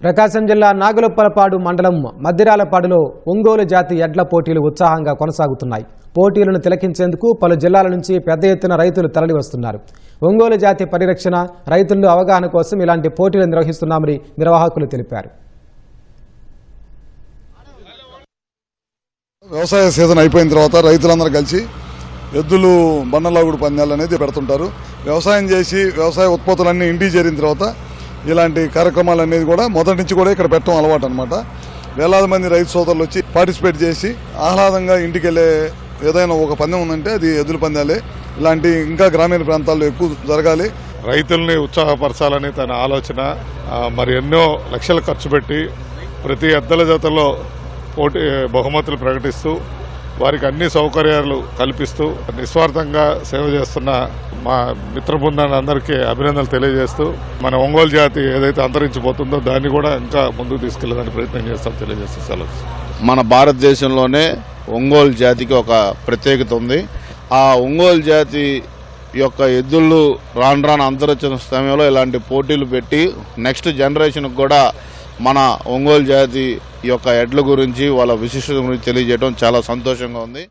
ప్రకాశం జిల్లా నాగులప్పలపాడు మండలం మద్దిరాలపాడులో ఒంగోలు జాతి ఎడ్ల పోటీలు ఉత్సాహంగా కొనసాగుతున్నాయి. పోటీలను తిలకించేందుకు పలు జిల్లాల నుంచి పెద్ద ఎత్తున రైతులు తరలివస్తున్నారు. ఒంగోలు జాతి పరిరక్షణ, రైతుల్లో అవగాహన కోసం ఇలాంటి పోటీలు నిర్వహిస్తున్నామని నిర్వాహకులు తెలిపారు. వ్యవసాయ సీజన్ అయిపోయిన తర్వాత రైతులందరూ కలిసి ఎద్దులు బండలాగుడు పందాలు అనేది పెడుతుంటారు. వ్యవసాయం చేసి వ్యవసాయ ఉత్పత్తులన్నీ ఇంటికి చేరిన తర్వాత ఇలాంటి కార్యక్రమాలు అనేది కూడా మొదటి నుంచి కూడా ఇక్కడ పెట్టడం అలవాటు అనమాట. వేలాది మంది రైతు సోదరులు వచ్చి పార్టిసిపేట్ చేసి ఆహ్లాదంగా ఇంటికి వెళ్ళే ఏదైనా ఒక పందెం ఉందంటే అది ఎద్దుల పందాలే. ఇలాంటి ఇంకా గ్రామీణ ప్రాంతాల్లో ఎక్కువ జరగాలి. రైతుల్ని ఉత్సాహపరచాలని తన ఆలోచన. మరి ఎన్నో లక్షలు ఖర్చు పెట్టి ప్రతి ఎద్దుల జతలో పోటీ బహుమతులు ప్రకటిస్తూ వారికి అన్ని సౌకర్యాలు కల్పిస్తూ నిస్వార్థంగా సేవ చేస్తున్న మా మిత్ర బృందాన్ని అందరికీ అభినందనలు తెలియజేస్తూ మన ఒంగోలు జాతి ఏదైతే అంతరించిపోతుందో దాన్ని కూడా ఇంకా ముందుకు తీసుకెళ్లేదని ప్రయత్నం చేస్తాం తెలియజేస్తూ సెలవు. మన భారతదేశంలోనే ఒంగోలు జాతికి ఒక ప్రత్యేకత ఉంది. ఆ ఒంగోలు జాతి యొక్క ఎద్దుళ్ళు రాను అంతరించిన సమయంలో ఇలాంటి పోటీలు పెట్టి నెక్స్ట్ జనరేషన్కి కూడా మన ఒంగోలు జాతి యొక్క ఎడ్ల గురించి వాళ్ళ విశిష్టత గురించి తెలియజేయడం చాలా సంతోషంగా ఉంది.